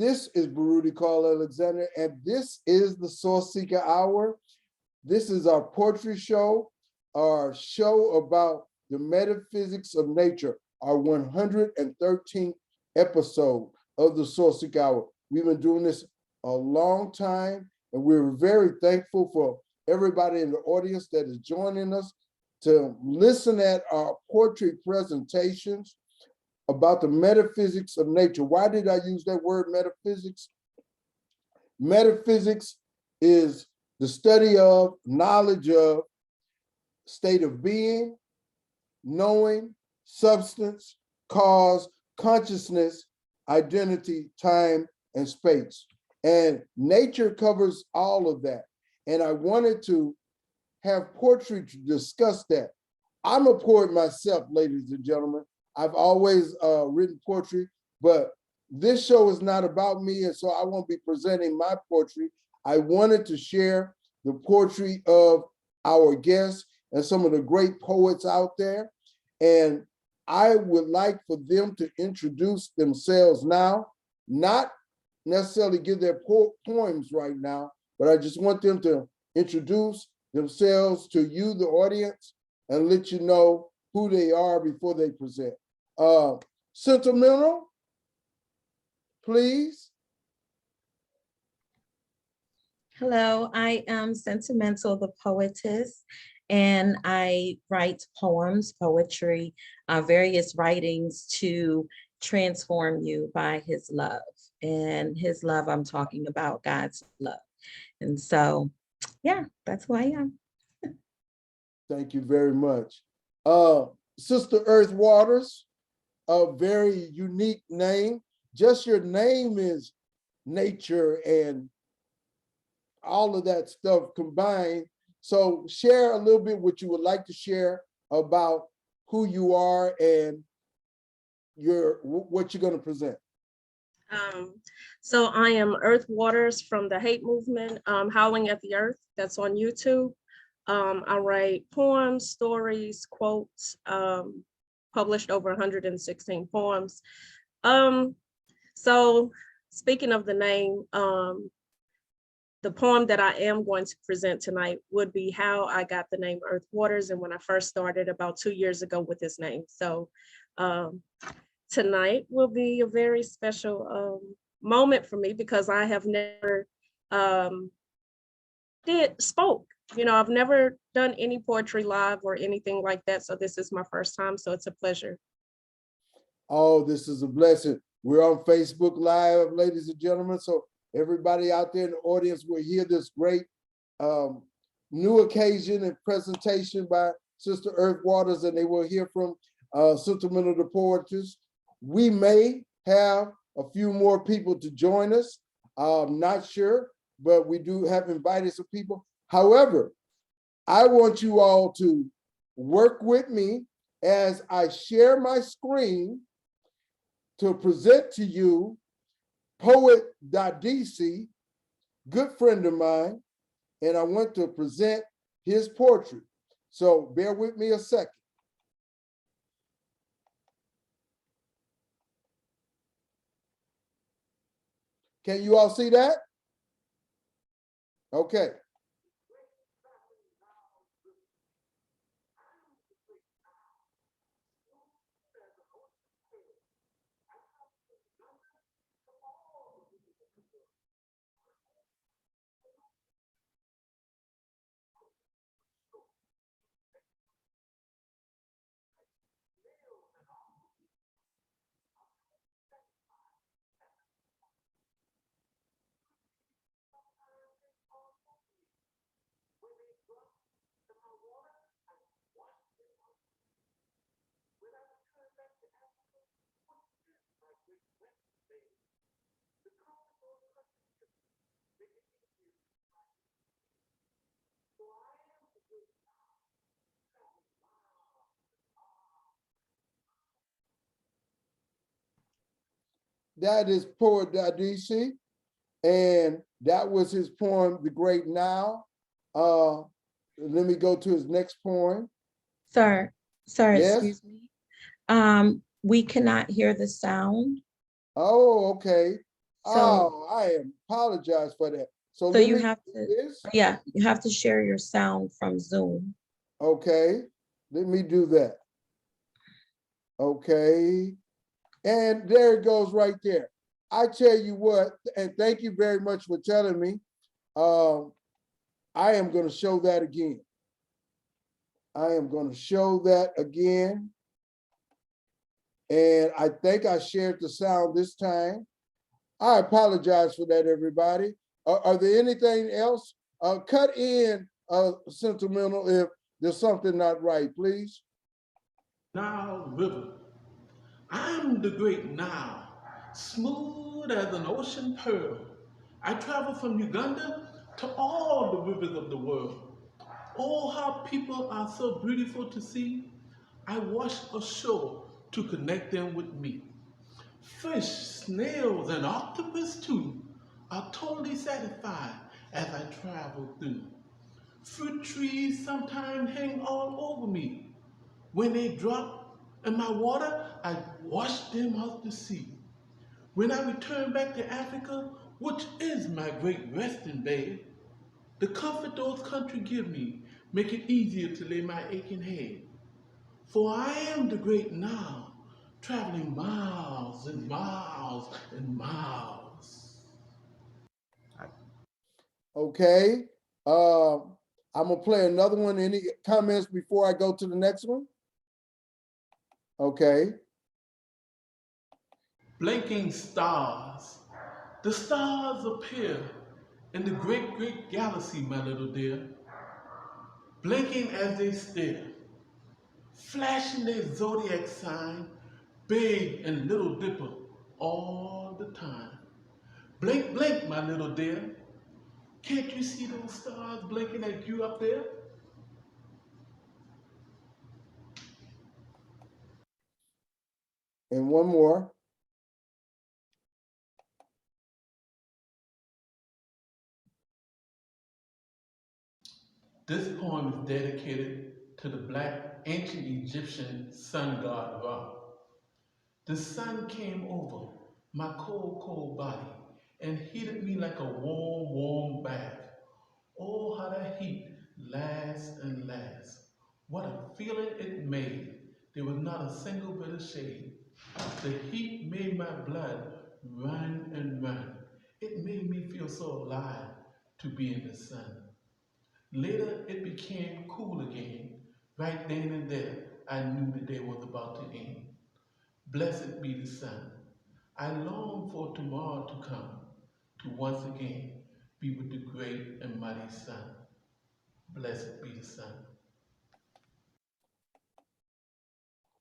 This is Baruti Carl Alexander, and this is the Sourceseeker Hour. This is our poetry show, our show about the metaphysics of nature, our 113th episode of the Sourceseeker Hour. We've been doing this a long time, and we're very thankful for everybody in the audience that is joining us to listen at our poetry presentations about the metaphysics of nature. Why did I use that word metaphysics? Metaphysics is the study of, knowledge of, state of being, knowing, substance, cause, consciousness, identity, time, and space. And nature covers all of that. And I wanted to have poetry to discuss that. I'm a poet myself, ladies and gentlemen. I've always written poetry, but this show is not about me, and so I won't be presenting my poetry. I wanted to share the poetry of our guests and some of the great poets out there, and I would like for them to introduce themselves now, not necessarily give their poems right now, but I just want them to introduce themselves to you, the audience, and let you know who they are before they present. Sentimental, please. Hello, I am Sentimental, the poetess, and I write poems, poetry, various writings to transform you by his love. And his love, I'm talking about God's love. And so, yeah, that's who I am. Thank you very much. Sister Earth Waters, a very unique name. Just your name is nature and all of that stuff combined. So share a little bit what you would like to share about who you are and what you're going to present. So I am Earth Waters from the Hate Movement, Howling at the Earth. That's on YouTube. I write poems, stories, quotes, published over 116 poems. So speaking of the name, the poem that I am going to present tonight would be how I got the name Earth Waters and when I first started about 2 years ago with this name. So tonight will be a very special moment for me because I have never spoke. You know, I've never done any poetry live or anything like that. So this is my first time. So it's a pleasure. Oh, this is a blessing. We're on Facebook Live, ladies and gentlemen. So everybody out there in the audience will hear this great new occasion and presentation by Sister Earth Waters, and they will hear from Sentimental the Poetess. We may have a few more people to join us. I'm not sure, but we do have invited some people. However, I want you all to work with me as I share my screen to present to you poet Dadisi, good friend of mine, and I want to present his poetry. So bear with me a second. Can you all see that? Okay. That is poet Dadisi, and that was his poem, The Great Now. Let me go to his next poem. Sir, Yes? excuse me. We cannot hear the sound. Oh, okay. So, I apologize for that. So so let you me have do to, this. yeah, you have to share your sound from Zoom. Okay, let me do that. Okay, and there it goes right there. I tell you what, and thank you very much for telling me. I am going to show that again. I am going to show that again. And I think I shared the sound this time. I apologize for that, everybody. Are there anything else? Cut in Sentimental if there's something not right, please. Nile River. I'm the great Nile, smooth as an ocean pearl. I travel from Uganda to all the rivers of the world. Oh, how people are so beautiful to see. I wash ashore to connect them with me. Fish, snails, and octopus too are totally satisfied as I travel through. Fruit trees sometimes hang all over me. When they drop in my water, I wash them out to sea. When I return back to Africa, which is my great resting bed, the comfort those countries give me make it easier to lay my aching head. For I am the great Nile, traveling miles and miles and miles. Okay. I'm gonna play another one. Any comments before I go to the next one? Okay. Blinking stars. The stars appear in the great, great galaxy, my little dear, blinking as they stare, flashing their zodiac sign, big and little dipper, all the time. Blink, blink, my little dear. Can't you see those stars blinking at you up there? And one more. This poem is dedicated to the black ancient Egyptian sun god Ra. The sun came over my cold, cold body and heated me like a warm, warm bath. Oh, how that heat lasts and lasts. What a feeling it made. There was not a single bit of shade. The heat made my blood run and run. It made me feel so alive to be in the sun. Later, it became cool again. Right then and there, I knew the day was about to end. Blessed be the sun. I long for tomorrow to come, to once again be with the great and mighty sun. Blessed be the sun.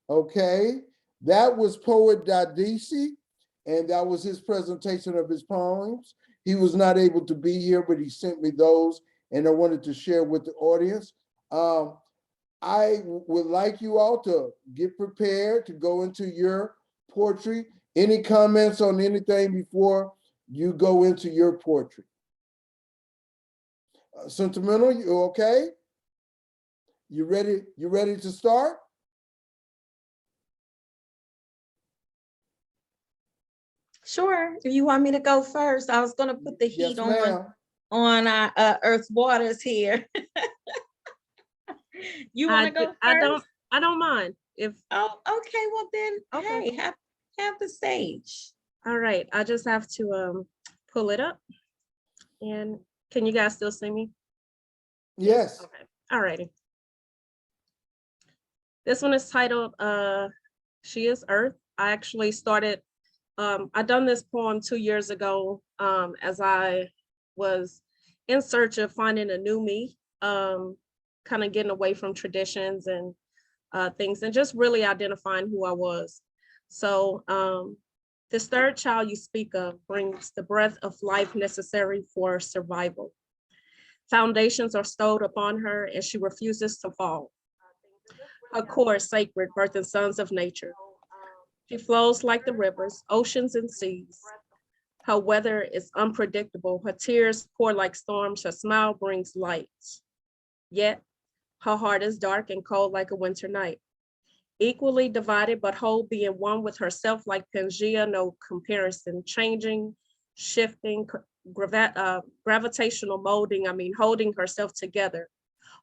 Okay. That was poet Dadisi, and that was his presentation of his poems. He was not able to be here, but he sent me those, and I wanted to share with the audience. I would like you all to get prepared to go into your poetry. Any comments on anything before you go into your poetry? Sentimental, you okay? You ready? You ready to start? Sure, if you want me to go first, I was gonna put the Yes, heat ma'am. on Earth Waters here. You want to go I first? don't mind if. Oh, okay. Well then, Okay. hey, have the stage. All right. I just have to pull it up. And can you guys still see me? Yes. Okay. All righty. This one is titled She is Earth. I actually started, I done this poem 2 years ago as I was in search of finding a new me, kind of getting away from traditions and things and just really identifying who I was. So this third child you speak of brings the breath of life necessary for survival. Foundations are stowed upon her and she refuses to fall. Her core is sacred, birthing sons of nature. She flows like the rivers, oceans, and seas. Her weather is unpredictable. Her tears pour like storms. Her smile brings light. Yet, her heart is dark and cold like a winter night. Equally divided but whole, being one with herself like Pangea, no comparison, changing shifting, gravitational molding, holding herself together,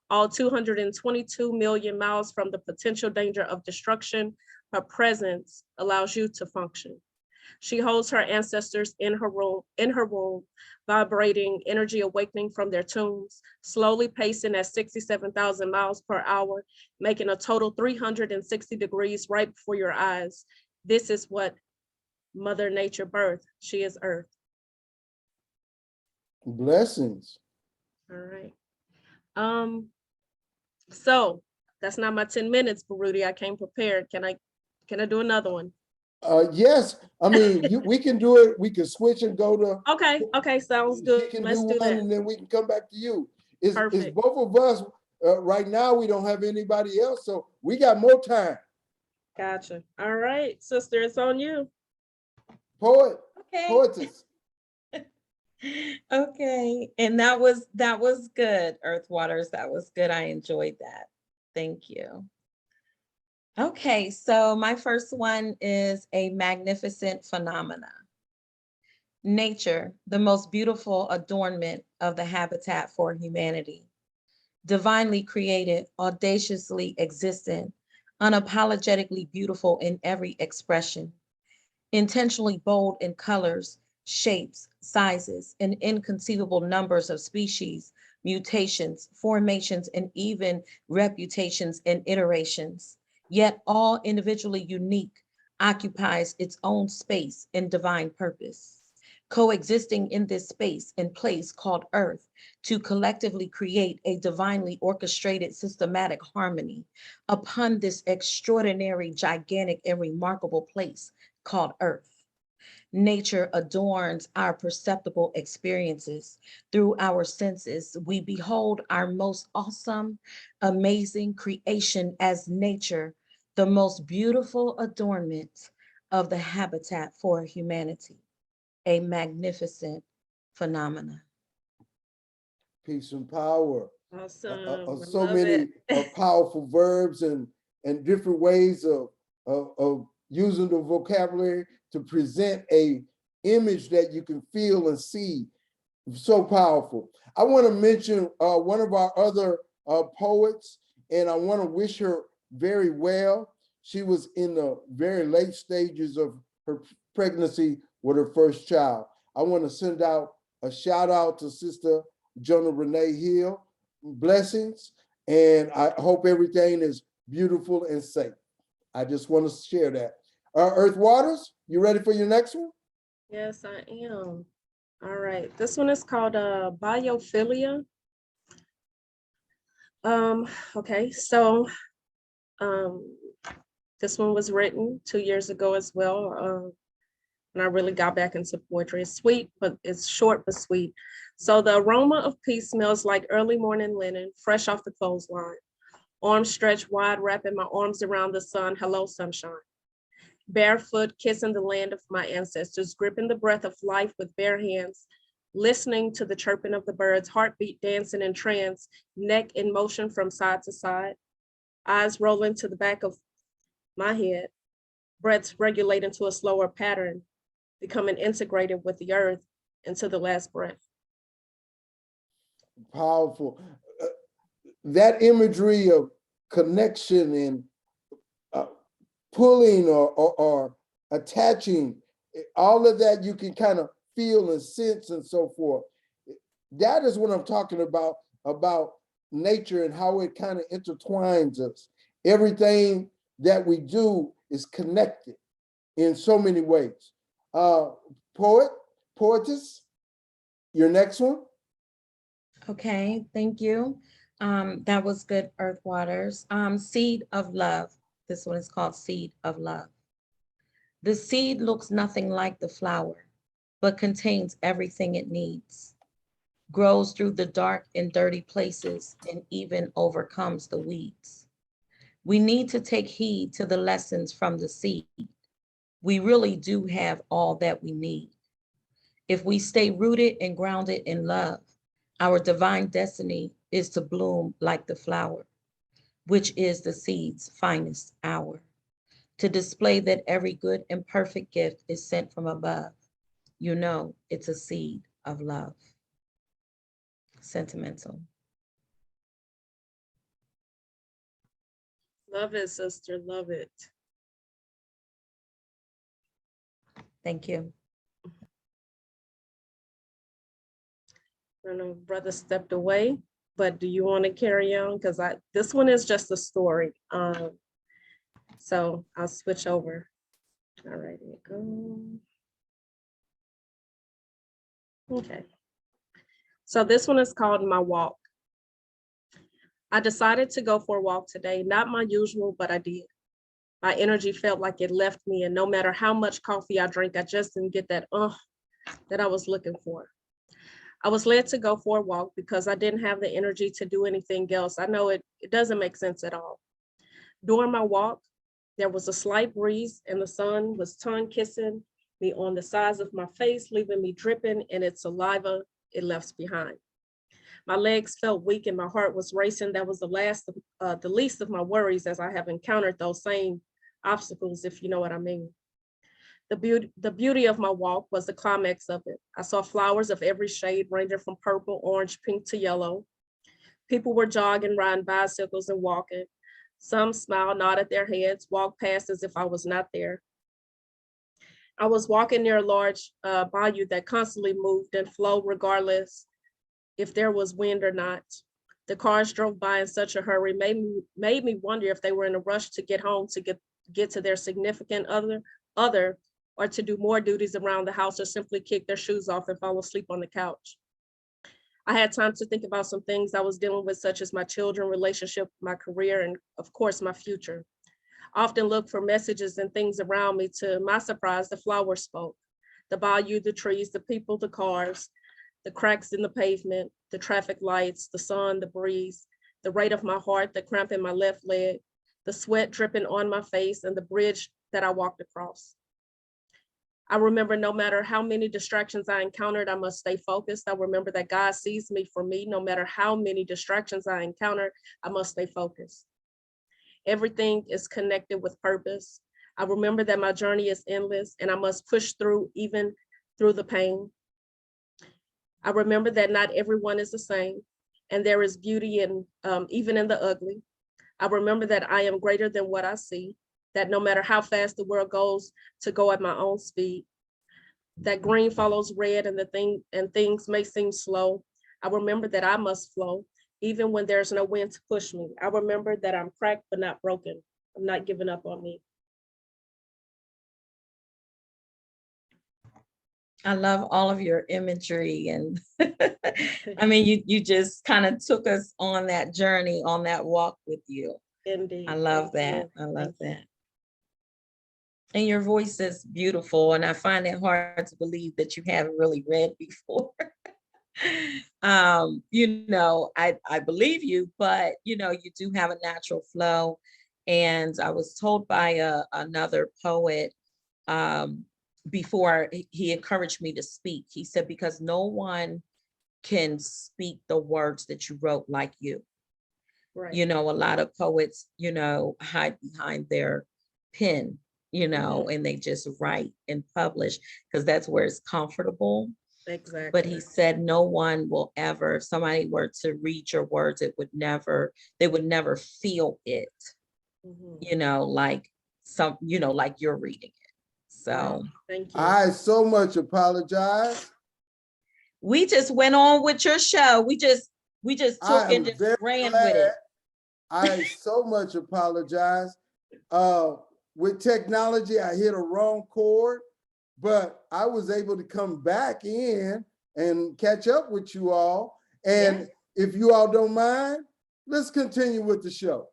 all 222 million miles from the potential danger of destruction. Her presence allows you to function. She holds her ancestors in her womb, vibrating energy awakening from their tombs, slowly pacing at 67,000 miles per hour, making a total 360 degrees right before your eyes. This is what Mother Nature birthed. She is Earth. Blessings. All right. So that's not my 10 minutes, Baruti. I came prepared. Can I do another one? Yes, I mean, we can do it. We can switch and go to. Okay, sounds She good. can Let's do do one, that. and then we can come back to you. Is Perfect. both of us right now? We don't have anybody else, so we got more time. Gotcha. All right, sister, it's on you. Okay. Poetess. Okay, and that was good, Earth Waters. That was good. I enjoyed that. Thank you. Okay, so my first one is a magnificent phenomena. Nature, the most beautiful adornment of the habitat for humanity. Divinely created, audaciously existent, unapologetically beautiful in every expression, intentionally bold in colors, shapes, sizes, and inconceivable numbers of species, mutations, formations, and even reputations and iterations, yet all individually unique, occupies its own space and divine purpose. Coexisting in this space and place called Earth to collectively create a divinely orchestrated systematic harmony upon this extraordinary, gigantic, and remarkable place called Earth. Nature adorns our perceptible experiences. Through our senses, we behold our most awesome, amazing creation as nature, the most beautiful adornment of the habitat for humanity. A magnificent phenomena. Peace and power. Awesome. I So love many it. powerful verbs and different ways of using the vocabulary to present a image that you can feel and see. So powerful. I want to mention one of our other poets, and I want to wish her very well. She was in the very late stages of her pregnancy with her first child. I want to send out a shout out to Sister Jonah Renee Hill. Blessings, and I hope everything is beautiful and safe. I just want to share that. Earth Waters, you ready for your next one? Yes, I am. All right. This one is called biophilia. Okay, so this one was written 2 years ago as well. And I really got back into poetry. It's sweet, but it's short but sweet. So the aroma of peace smells like early morning linen, fresh off the clothesline. Arms stretched wide, wrapping my arms around the sun. Hello, sunshine. Barefoot, kissing the land of my ancestors, gripping the breath of life with bare hands, listening to the chirping of the birds, heartbeat dancing in trance, neck in motion from side to side, eyes rolling to the back of my head, breaths regulating to a slower pattern, becoming integrated with the earth into the last breath. Powerful. That imagery of connection and pulling or attaching, all of that you can kind of feel and sense and so forth. That is what I'm talking about nature and how it kind of intertwines us. Everything that we do is connected in so many ways. Poetess, your next one. Okay, thank you. That was good, Earth Waters. Seed of Love. This one is called Seed of Love. The seed looks nothing like the flower, but contains everything it needs. Grows through the dark and dirty places and even overcomes the weeds. We need to take heed to the lessons from the seed. We really do have all that we need. If we stay rooted and grounded in love, our divine destiny is to bloom like the flower, which is the seed's finest hour, to display that every good and perfect gift is sent from above. you know it's a seed of love. Sentimental. Love it, sister. Love it. Thank you. I don't know if brother stepped away, but do you want to carry on? Because this one is just a story. So I'll switch over. All righty. Okay. So this one is called My Walk. I decided to go for a walk today, not my usual, but I did. My energy felt like it left me, and no matter how much coffee I drank, I just didn't get that that I was looking for. I was led to go for a walk because I didn't have the energy to do anything else. I know it doesn't make sense at all. During my walk, there was a slight breeze and the sun was tongue kissing me on the sides of my face, leaving me dripping in its saliva it left behind. My legs felt weak and my heart was racing. That was the least of my worries, as I have encountered those same obstacles, if you know what I mean. The beauty of my walk was the climax of it. I saw flowers of every shade, ranging from purple, orange, pink to yellow. People were jogging, riding bicycles and walking. Some smiled, nodded their heads, walked past as if I was not there. I was walking near a large bayou that constantly moved and flowed regardless if there was wind or not. The cars drove by in such a hurry, made me wonder if they were in a rush to get home, to get to their significant other, or to do more duties around the house, or simply kick their shoes off and fall asleep on the couch. I had time to think about some things I was dealing with, such as my children, relationship, my career, and of course, my future. I often look for messages and things around me. To my surprise, the flowers spoke. The bayou, the trees, the people, the cars, the cracks in the pavement, the traffic lights, the sun, the breeze, the rate of my heart, the cramp in my left leg, the sweat dripping on my face, and the bridge that I walked across. I remember no matter how many distractions I encountered, I must stay focused. I remember that God sees me for me. No matter how many distractions I encounter, I must stay focused. Everything is connected with purpose. I remember that my journey is endless and I must push through, even through the pain. I remember that not everyone is the same and there is beauty in even in the ugly. I remember that I am greater than what I see, that no matter how fast the world goes, to go at my own speed, that green follows red and things may seem slow. I remember that I must flow, even when there's no wind to push me. I remember that I'm cracked but not broken. I'm not giving up on me. I love all of your imagery, and I mean, you just kind of took us on that journey, on that walk with you. Indeed. I love that. I love that. And your voice is beautiful, and I find it hard to believe that you haven't really read before. You know, I believe you, but you know, you do have a natural flow. And I was told by another poet, before he encouraged me to speak, he said, because no one can speak the words that you wrote like you. Right. You know, a lot of poets, you know, hide behind their pen, you know, and they just write and publish because that's where it's comfortable. Exactly. But he said no one will ever, if somebody were to read your words, they would never feel it, you know, like like you're reading it. So thank you. I so much apologize. we just went on with your show. We just took and just ran with it. I so much apologize. With technology, I hit a wrong chord, but I was able to come back in and catch up with you all. And if you all don't mind, let's continue with the show.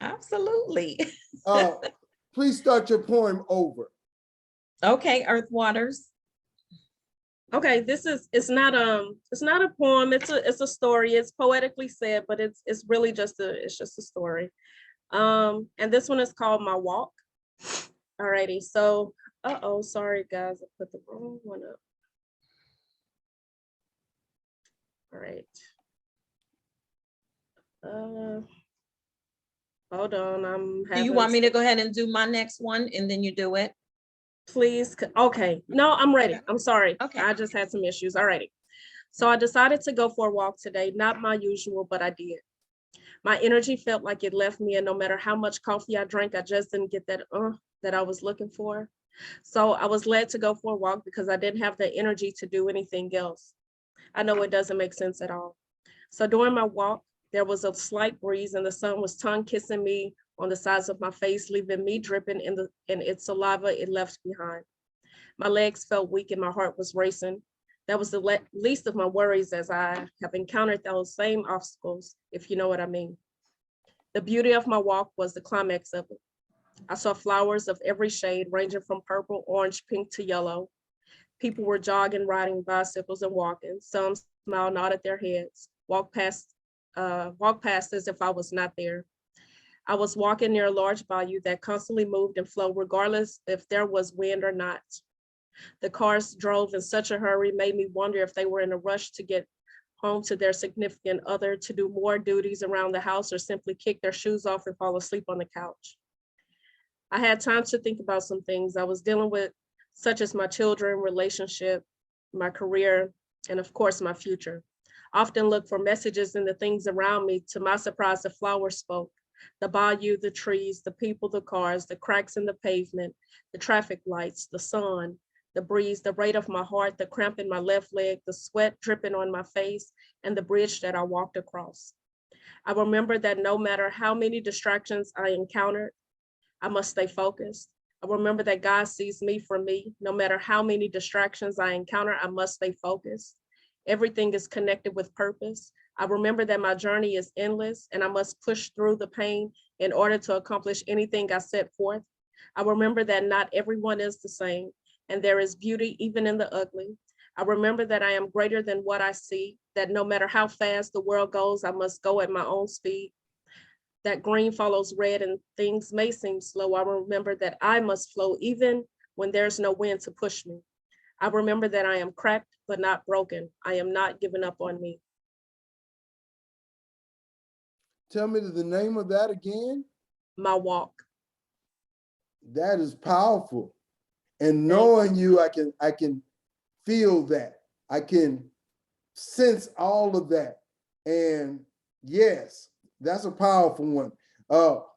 Absolutely. Please start your poem over. Okay, Earth Waters. Okay, it's not a poem, it's a story. It's poetically said, but it's really just a story. And this one is called My Walk. Alrighty, so sorry guys, I put the wrong one up. All right. Hold on, Do you want me to go ahead and do my next one and then you do it? Please, okay. No, I'm ready. I'm sorry. Okay. I just had some issues. All righty. So I decided to go for a walk today. Not my usual, but I did. My energy felt like it left me, and no matter how much coffee I drank, I just didn't get that I was looking for. So I was led to go for a walk because I didn't have the energy to do anything else. I know it doesn't make sense at all. So during my walk, there was a slight breeze and the sun was tongue kissing me on the sides of my face, leaving me dripping in its saliva it left behind. My legs felt weak and my heart was racing. That was the least of my worries, as I have encountered those same obstacles, if you know what I mean. The beauty of my walk was the climax of it. I saw flowers of every shade, ranging from purple, orange, pink to yellow. People were jogging, riding bicycles, and walking. Some smiled, nodded their heads, walked past as if I was not there. I was walking near a large bayou that constantly moved and flowed, regardless if there was wind or not. The cars drove in such a hurry, made me wonder if they were in a rush to get home to their significant other, to do more duties around the house, or simply kick their shoes off and fall asleep on the couch. I had time to think about some things I was dealing with, such as my children, relationship, my career, and of course, my future. I often look for messages in the things around me. To my surprise, the flowers spoke. The bayou, the trees, the people, the cars, the cracks in the pavement, the traffic lights, the sun, the breeze, the rate of my heart, the cramp in my left leg, the sweat dripping on my face, and the bridge that I walked across. I remember that no matter how many distractions I encountered, I must stay focused. I remember that God sees me for me. No matter how many distractions I encounter, I must stay focused. Everything is connected with purpose. I remember that my journey is endless and I must push through the pain in order to accomplish anything I set forth. I remember that not everyone is the same and there is beauty even in the ugly. I remember that I am greater than what I see, that no matter how fast the world goes, I must go at my own speed. That green follows red and things may seem slow. I remember that I must flow even when there's no wind to push me. I remember that I am cracked but not broken. I am not giving up on me. Tell me the name of that again. My walk. That is powerful. And Thank knowing you, I can feel that. I can sense all of that. And yes, that's a powerful one.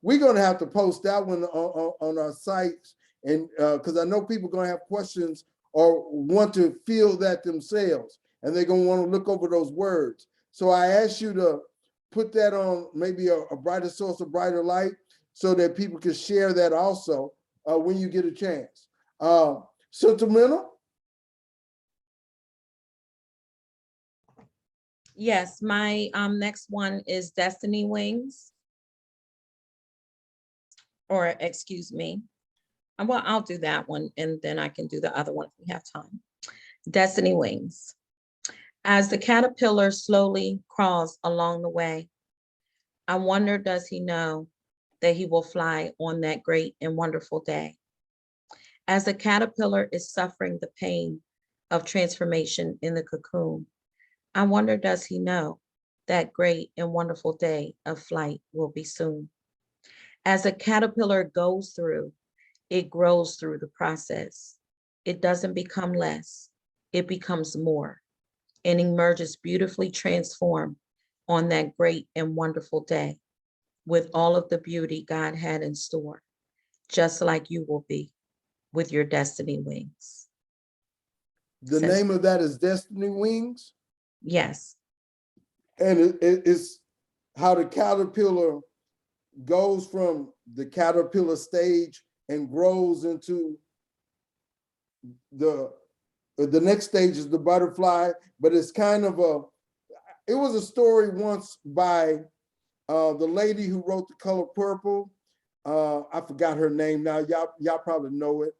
We're going to have to post that one on our sites, and because I know people are going to have questions or want to feel that themselves, and they're going to want to look over those words. So I ask you to put that on maybe a brighter source, a brighter light, so that people can share that also when you get a chance. Sentimental? Yes, my next one is Destiny Wings. Or excuse me. Well, I'll do that one and then I can do the other one if we have time. Destiny Wings. As the caterpillar slowly crawls along the way, I wonder, does he know that he will fly on that great and wonderful day? As the caterpillar is suffering the pain of transformation in the cocoon, I wonder, does he know that great and wonderful day of flight will be soon? As a caterpillar goes through, it grows through the process. It doesn't become less, it becomes more and emerges beautifully transformed on that great and wonderful day with all of the beauty God had in store, just like you will be with your destiny wings. The name of that is Destiny Wings? Yes. And it's how the caterpillar goes from the caterpillar stage and grows into the next stage is the butterfly, but it's kind of it was a story once by the lady who wrote The Color Purple. I forgot her name now. Y'all probably know it.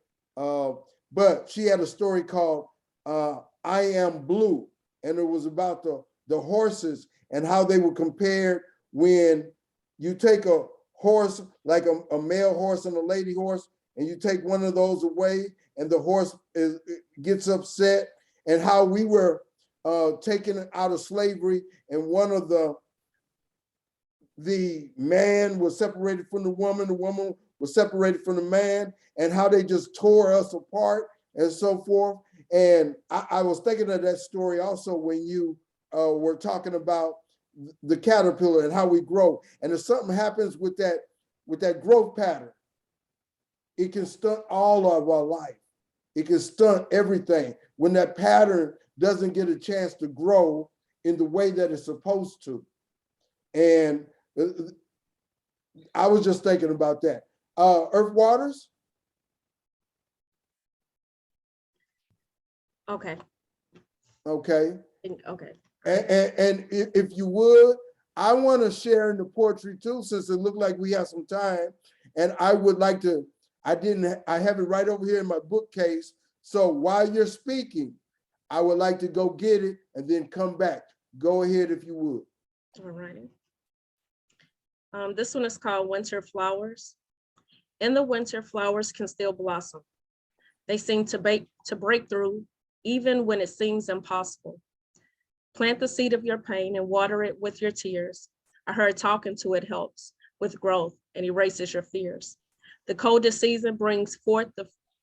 But she had a story called I Am Blue, and it was about the horses and how they were compared when you take a horse, like a male horse and a lady horse, and you take one of those away and the horse gets upset, and how we were taken out of slavery, and one of the man was separated from the woman was separated from the man, and how they just tore us apart and so forth. And I was thinking of that story also when you were talking about the caterpillar and how we grow. And if something happens with that growth pattern, it can stunt all of our life. It can stunt everything when that pattern doesn't get a chance to grow in the way that it's supposed to. And I was just thinking about that. Earth Waters? Okay. Okay. Okay. And if you would, I want to share in the poetry too, since it looked like we have some time. And I would like to, I have it right over here in my bookcase. So while you're speaking, I would like to go get it and then come back. Go ahead if you would. All righty. This one is called Winter Flowers. In the winter, flowers can still blossom. They seem to break through, even when it seems impossible. Plant the seed of your pain and water it with your tears. I heard talking to it helps with growth and erases your fears. The coldest season brings forth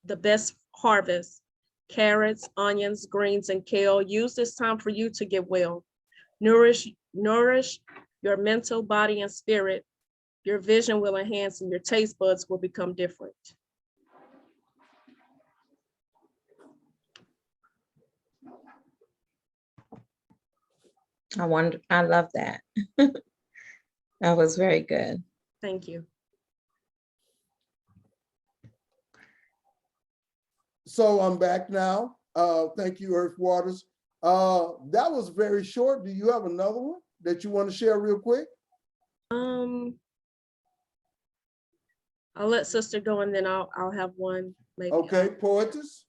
the best harvest. Carrots, onions, greens, and kale. Use this time for you to get well. Nourish your mental, body, and spirit. Your vision will enhance and your taste buds will become different. I love that. That was very good. Thank you. So I'm back now. Thank you, Earth Waters. That was very short. Do you have another one that you want to share real quick? I'll let sister go and then I'll have one. Maybe. Okay, Poetess.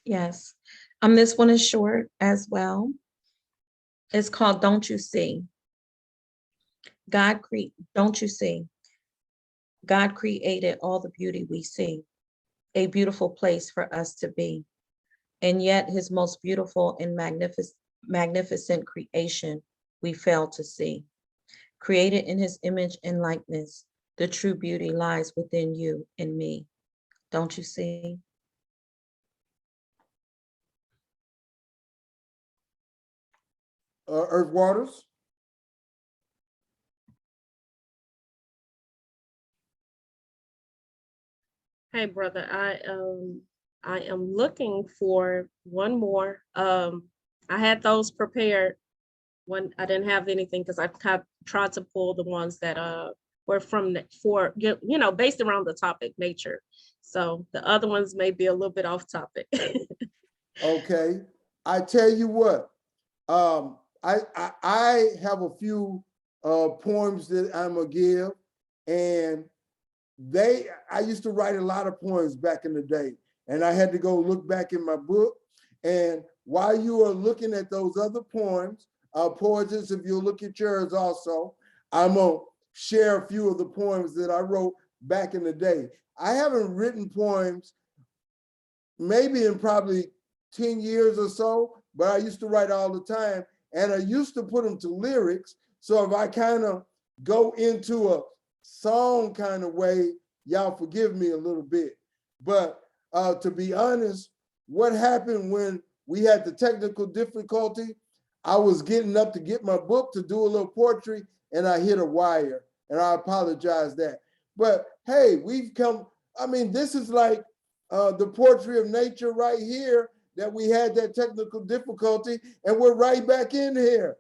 Yes. This one is short as well. It's called Don't You See? Don't you see? God created all the beauty we see, a beautiful place for us to be. And yet his most beautiful and magnificent creation we fail to see. Created in his image and likeness, the true beauty lies within you and me. Don't you see? Earth Waters. Hey, brother, I am looking for one more. I had those prepared when I didn't have anything because I tried to pull the ones that were based around the topic nature. So the other ones may be a little bit off topic. Okay, I tell you what. I have a few poems that I'm gonna give, and I used to write a lot of poems back in the day, and I had to go look back in my book. And while you are looking at those other poems, Poetess, if you look at yours also, I'm gonna share a few of the poems that I wrote back in the day. I haven't written poems maybe in probably 10 years or so, but I used to write all the time. And I used to put them to lyrics. So if I kind of go into a song kind of way, y'all forgive me a little bit. But to be honest, what happened when we had the technical difficulty, I was getting up to get my book to do a little poetry and I hit a wire, and I apologize that. But hey, we've come, I mean, this is like the poetry of nature right here, that we had that technical difficulty and we're right back in here.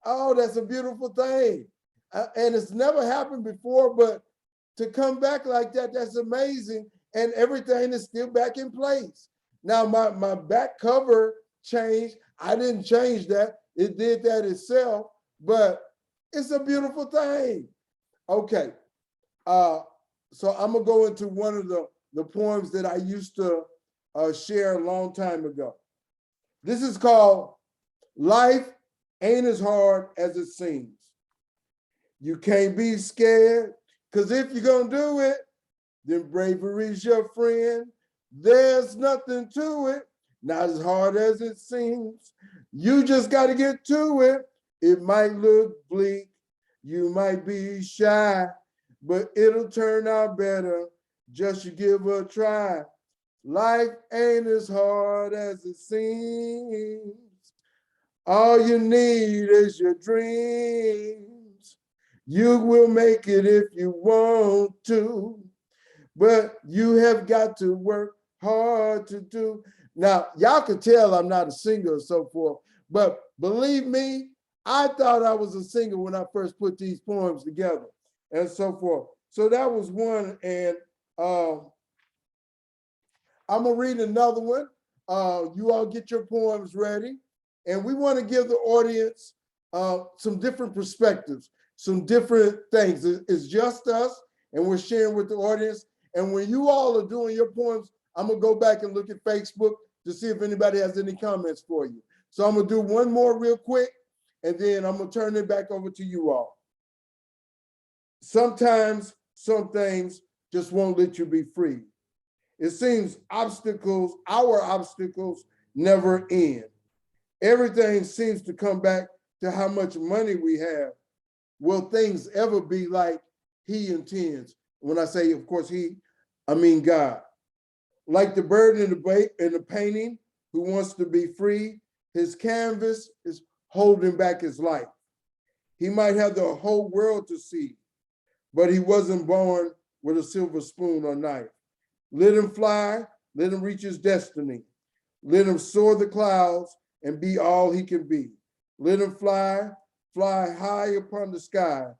Oh, that's a beautiful thing. And it's never happened before, but to come back like that, that's amazing. And everything is still back in place. Now, my back cover changed. I didn't change that. It did that itself, but it's a beautiful thing. Okay. So I'm gonna go into one of the poems that I used to share a long time ago. This is called Life Ain't As Hard As It Seems. You can't be scared, because if you're gonna do it, then bravery's your friend. There's nothing to it, not as hard as it seems. You just gotta get to it. It might look bleak, you might be shy, but it'll turn out better. Just you give it a try. Life ain't as hard as it seems. All you need is your dreams. You will make it if you want to, but you have got to work hard to do. Now, y'all can tell I'm not a singer or so forth, but believe me, I thought I was a singer when I first put these poems together and so forth. So that was one, and I'm gonna read another one. You all get your poems ready. And we wanna give the audience some different perspectives, some different things. It's just us, and we're sharing with the audience. And when you all are doing your poems, I'm gonna go back and look at Facebook to see if anybody has any comments for you. So I'm gonna do one more real quick, and then I'm gonna turn it back over to you all. Sometimes some things just won't let you be free. It seems our obstacles never end. Everything seems to come back to how much money we have. Will things ever be like he intends? When I say, of course, he, I mean God. Like the bird in the painting who wants to be free, his canvas is holding back his life. He might have the whole world to see, but he wasn't born with a silver spoon or knife. Let him fly, let him reach his destiny. Let him soar the clouds and be all he can be. Let him fly, fly high upon the sky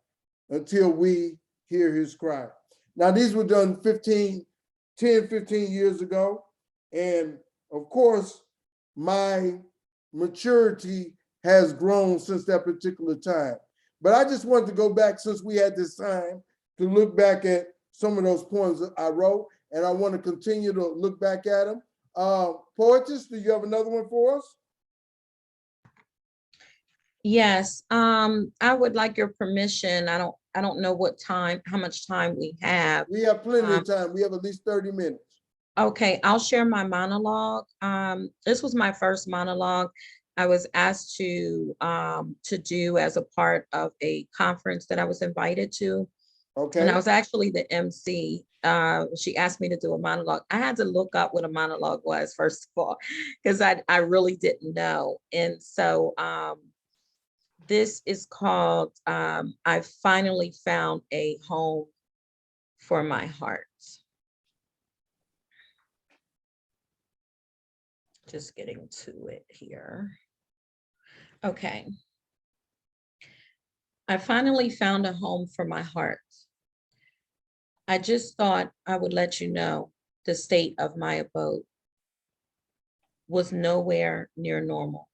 until we hear his cry. Now, these were done 10, 15 years ago. And of course, my maturity has grown since that particular time. But I just wanted to go back, since we had this time, to look back at some of those poems that I wrote, and I want to continue to look back at them. Poetess, do you have another one for us? Yes, I would like your permission. I don't know how much time we have. We have plenty of time. We have at least 30 minutes. Okay, I'll share my monologue. This was my first monologue I was asked to do as a part of a conference that I was invited to. Okay. And I was actually the MC. She asked me to do a monologue. I had to look up what a monologue was, first of all, because I really didn't know. And so this is called, I finally found a home for my heart. Just getting to it here. Okay. I finally found a home for my heart. I just thought I would let you know the state of my abode was nowhere near normal.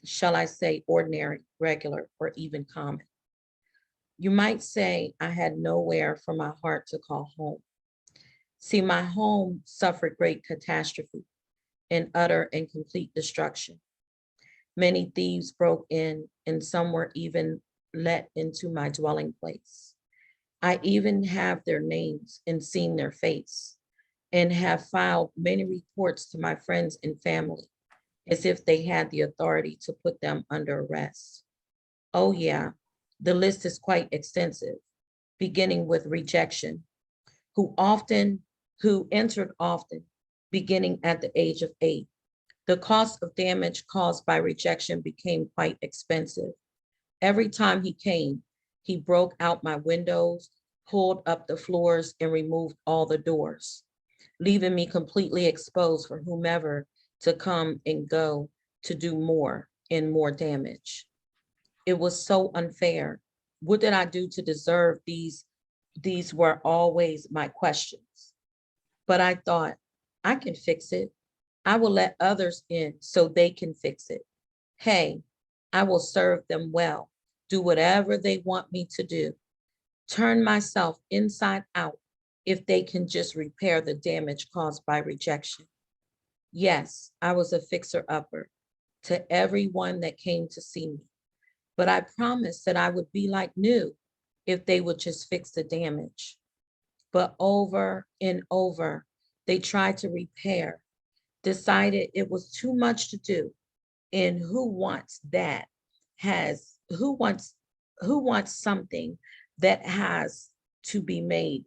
Shall I say ordinary, regular, or even common? You might say I had nowhere for my heart to call home. See, my home suffered great catastrophe and utter and complete destruction. Many thieves broke in, and some were even let into my dwelling place. I even have their names and seen their face, and have filed many reports to my friends and family, as if they had the authority to put them under arrest. Oh yeah, the list is quite extensive, beginning with rejection, who entered often, beginning at the age of 8. The cost of damage caused by rejection became quite expensive. Every time he came, he broke out my windows, pulled up the floors, and removed all the doors, leaving me completely exposed for whomever to come and go to do more and more damage. It was so unfair. What did I do to deserve these? These were always my questions. But I thought, I can fix it. I will let others in so they can fix it. Hey, I will serve them well, do whatever they want me to do, turn myself inside out if they can just repair the damage caused by rejection. Yes, I was a fixer-upper to everyone that came to see me, but I promised that I would be like new if they would just fix the damage. But over and over, they tried to repair, decided it was too much to do, and who wants something that has to be made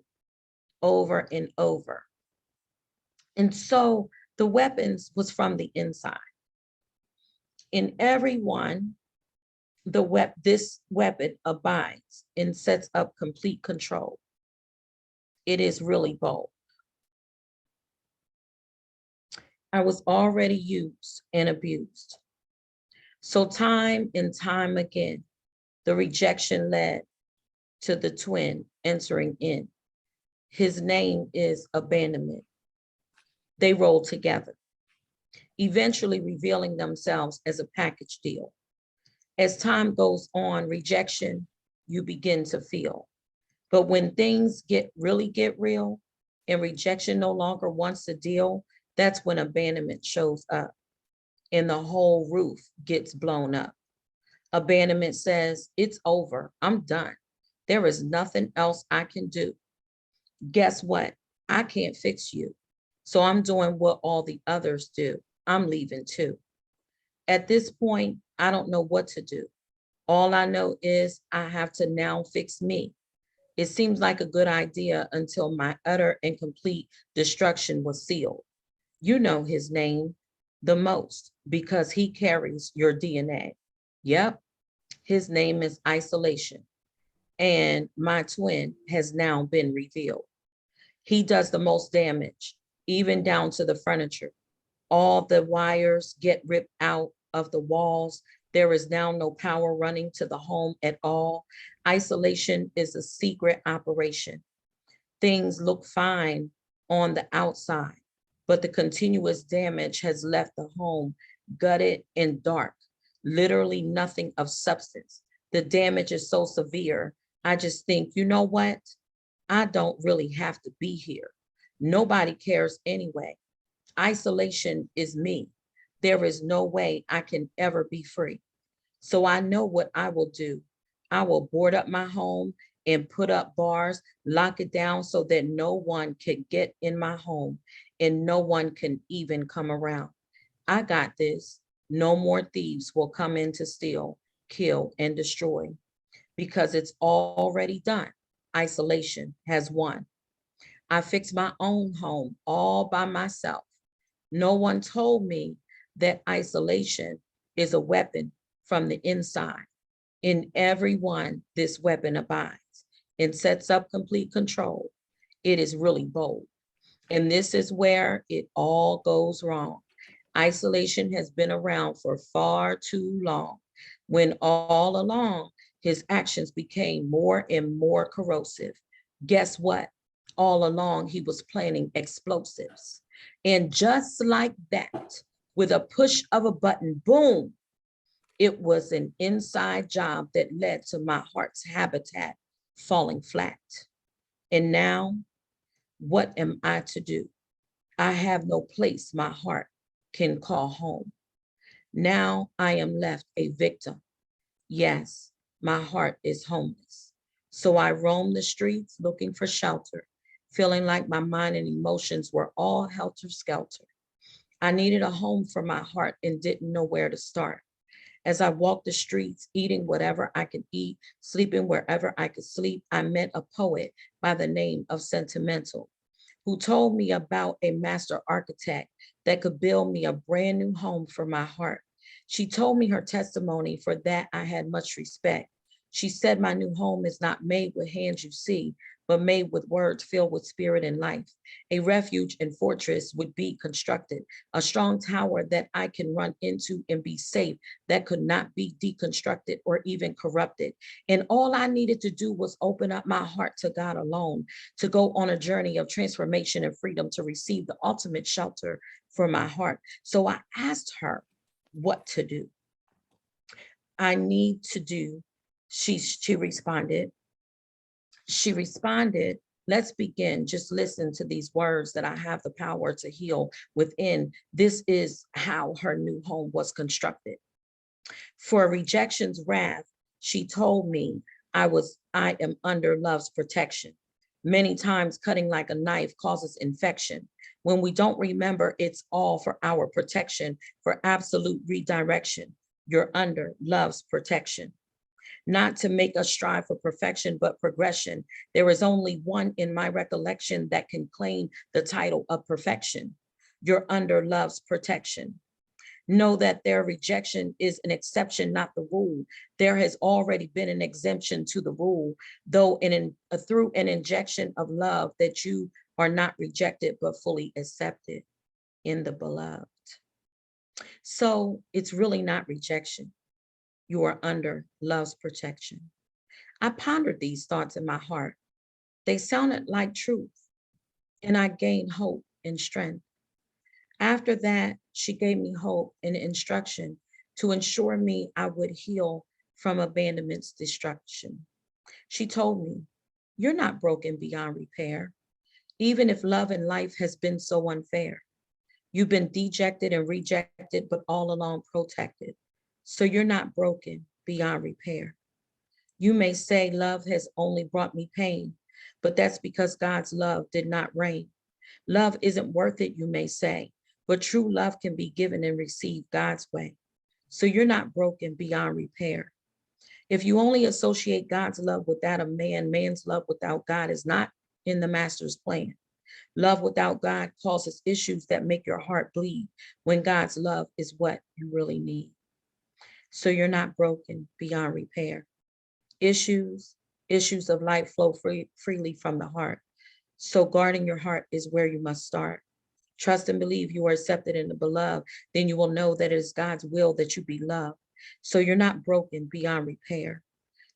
over and over. And so the weapons was from the inside. In everyone, this weapon abides and sets up complete control. It is really bold. I was already used and abused. So time and time again, the rejection led to the twin entering in. His name is abandonment. They roll together, eventually revealing themselves as a package deal. As time goes on, rejection, you begin to feel. But when things really get real and rejection no longer wants to deal, that's when abandonment shows up and the whole roof gets blown up. Abandonment says, it's over, I'm done. There is nothing else I can do. Guess what? I can't fix you. So I'm doing what all the others do. I'm leaving too. At this point, I don't know what to do. All I know is I have to now fix me. It seems like a good idea until my utter and complete destruction was sealed. You know his name the most because he carries your DNA. Yep, his name is isolation. And my twin has now been revealed. He does the most damage, even down to the furniture. All the wires get ripped out of the walls. There is now no power running to the home at all. Isolation is a secret operation. Things look fine on the outside, but the continuous damage has left the home gutted and dark, literally nothing of substance. The damage is so severe, I just think, you know what? I don't really have to be here. Nobody cares anyway. Isolation is me. There is no way I can ever be free. So I know what I will do. I will board up my home and put up bars, lock it down so that no one can get in my home and no one can even come around. I got this. No more thieves will come in to steal, kill, and destroy because it's already done. Isolation has won. I fixed my own home all by myself. No one told me that isolation is a weapon from the inside. In everyone, this weapon abides and sets up complete control. It is really bold. And this is where it all goes wrong. Isolation has been around for far too long, when all along his actions became more and more corrosive. Guess what? All along he was planning explosives. And just like that, with a push of a button, boom, it was an inside job that led to my heart's habitat falling flat. And now, what am I to do? I have no place my heart can call home. Now I am left a victim. Yes, my heart is homeless. So I roam the streets looking for shelter, feeling like my mind and emotions were all helter-skelter. I needed a home for my heart and didn't know where to start. As I walked the streets, eating whatever I could eat, sleeping wherever I could sleep, I met a poet by the name of Sentimental, who told me about a master architect that could build me a brand new home for my heart. She told me her testimony. For that, I had much respect. She said, my new home is not made with hands you see, but made with words filled with spirit and life. A refuge and fortress would be constructed, a strong tower that I can run into and be safe, that could not be deconstructed or even corrupted. And all I needed to do was open up my heart to God alone, to go on a journey of transformation and freedom, to receive the ultimate shelter for my heart. So I asked her what to do. I need to do, she responded. She responded, let's begin. Just listen to these words that I have the power to heal within. This is how her new home was constructed. For rejection's wrath, she told me I am under love's protection. Many times cutting like a knife causes infection. When we don't remember, it's all for our protection, for absolute redirection. You're under love's protection. not to make us strive for perfection, but progression. There is only one in my recollection that can claim the title of perfection. You're under love's protection. Know that their rejection is an exception, not the rule. There has already been an exemption to the rule, though through an injection of love, that you are not rejected, but fully accepted in the beloved. So it's really not rejection. You are under love's protection. I pondered these thoughts in my heart. They sounded like truth, and I gained hope and strength. After that, she gave me hope and instruction to ensure me I would heal from abandonment's destruction. She told me, you're not broken beyond repair, even if love and life has been so unfair. You've been dejected and rejected, but all along protected. So you're not broken beyond repair. You may say love has only brought me pain, but that's because God's love did not reign. Love isn't worth it, you may say, but true love can be given and received God's way. So you're not broken beyond repair. If you only associate God's love with that of man, man's love without God is not in the master's plan. Love without God causes issues that make your heart bleed when God's love is what you really need. So you're not broken beyond repair. Issues of life flow freely from the heart. So guarding your heart is where you must start. Trust and believe you are accepted in the beloved, then you will know that it is God's will that you be loved. So you're not broken beyond repair.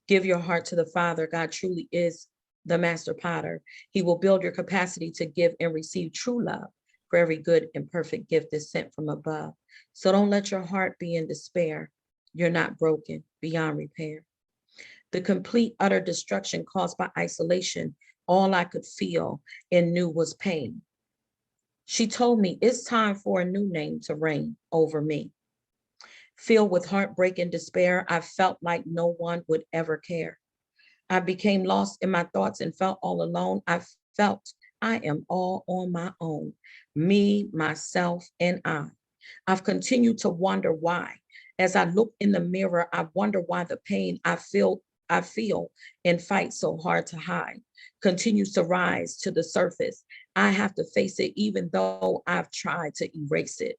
Give your heart to the Father. God truly is the master potter. He will build your capacity to give and receive true love, for every good and perfect gift is sent from above. So don't let your heart be in despair. You're not broken beyond repair. The complete, utter destruction caused by isolation, all I could feel and knew was pain. She told me it's time for a new name to reign over me. Filled with heartbreak and despair, I felt like no one would ever care. I became lost in my thoughts and felt all alone. I felt I am all on my own, me, myself, and I. I've continued to wonder why. As I look in the mirror, I wonder why the pain I feel and fight so hard to hide continues to rise to the surface. I have to face it even though I've tried to erase it.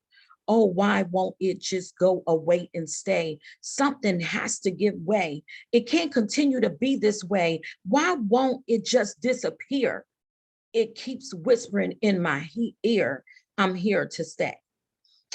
Oh, why won't it just go away and stay? Something has to give way. It can't continue to be this way. Why won't it just disappear? It keeps whispering in my ear, I'm here to stay.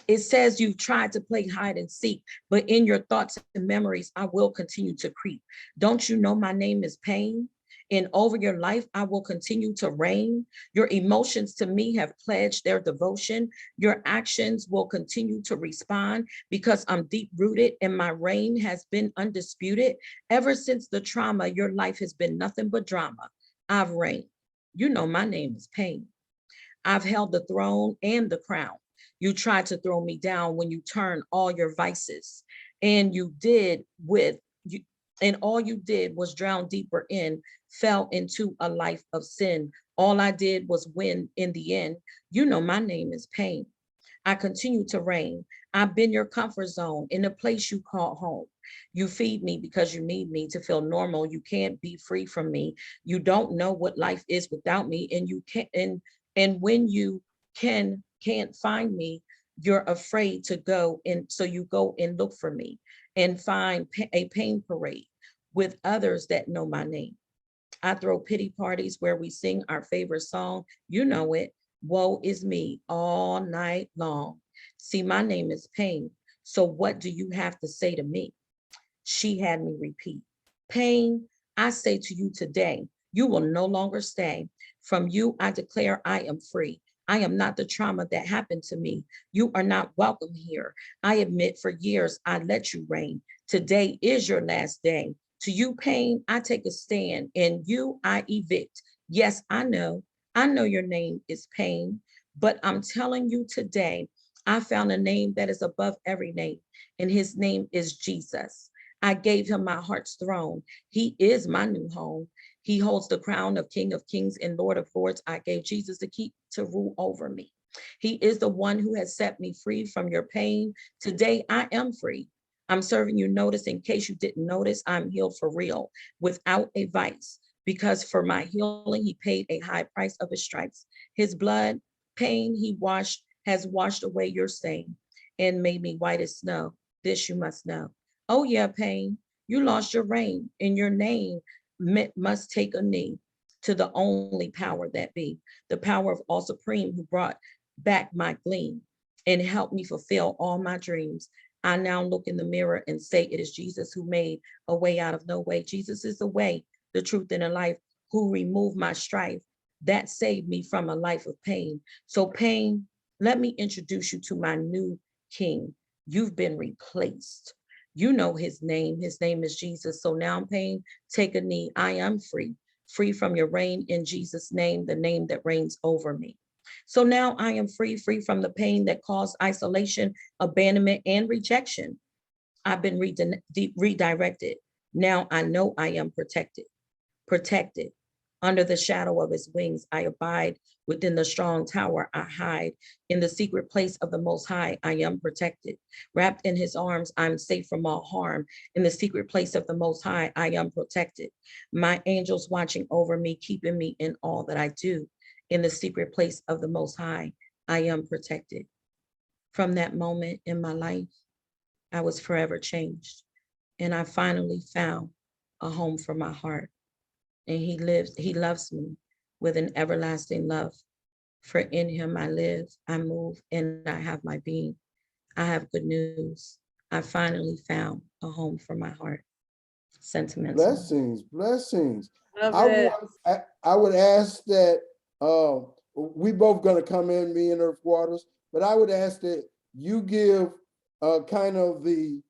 It says you've tried to play hide and seek, but in your thoughts and memories, I will continue to creep. Don't you know my name is pain? And over your life, I will continue to reign. Your emotions to me have pledged their devotion. Your actions will continue to respond because I'm deep rooted and my reign has been undisputed. Ever since the trauma, your life has been nothing but drama. I've reigned. You know my name is pain. I've held the throne and the crown. You tried to throw me down when you turned all your vices, and all you did was drown deeper in, fell into a life of sin. All I did was win in the end. You know my name is pain. I continue to reign. I've been your comfort zone in a place you call home. You feed me because you need me to feel normal. You can't be free from me. You don't know what life is without me, and you can't. And when you can't find me, you're afraid to go, and so you go and look for me and find a pain parade with others that know my name. I throw pity parties where we sing our favorite song. You know it. Woe is me all night long. See, my name is pain. So what do you have to say to me? She had me repeat. Pain, I say to you today, you will no longer stay. From you, I declare I am free. I am not the trauma that happened to me. You are not welcome here. I admit for years I let you reign. Today is your last day. To you, pain, I take a stand, and you I evict. Yes, I know your name is pain, but I'm telling you today, I found a name that is above every name, and his name is Jesus. I gave him my heart's throne. He is my new home. He holds the crown of King of Kings and Lord of Lords. I gave Jesus the key to rule over me. He is the one who has set me free from your pain. Today I am free. I'm serving you notice in case you didn't notice, I'm healed for real, without a vice. Because for my healing, he paid a high price of his stripes. His blood, pain has washed away your stain and made me white as snow. This you must know. Oh yeah, pain, you lost your reign, and your name must take a knee to the only power that be, the power of all supreme, who brought back my gleam and helped me fulfill all my dreams. I now look in the mirror and say it is Jesus who made a way out of no way. Jesus is the way, the truth, and the life, who removed my strife. That saved me from a life of pain. So pain, let me introduce you to my new king. You've been replaced. You know his name. His name is Jesus. So now pain, take a knee. I am free, free from your reign in Jesus' name, the name that reigns over me. So now I am free, free from the pain that caused isolation, abandonment, and rejection. I've been redirected. Now I know I am protected, protected. Under the shadow of his wings, I abide. Within the strong tower, I hide. In the secret place of the Most High, I am protected. Wrapped in his arms, I'm safe from all harm. In the secret place of the Most High, I am protected. My angels watching over me, keeping me in all that I do. In the secret place of the Most High, I am protected. From that moment in my life, I was forever changed. And I finally found a home for my heart. And he loves me with an everlasting love. For in him I live, I move, and I have my being. I have good news. I finally found a home for my heart. Sentimental. Blessings, blessings. Love I it. want, I would ask that we both gonna come in, me and Earth Waters, but I would ask that you give kind of the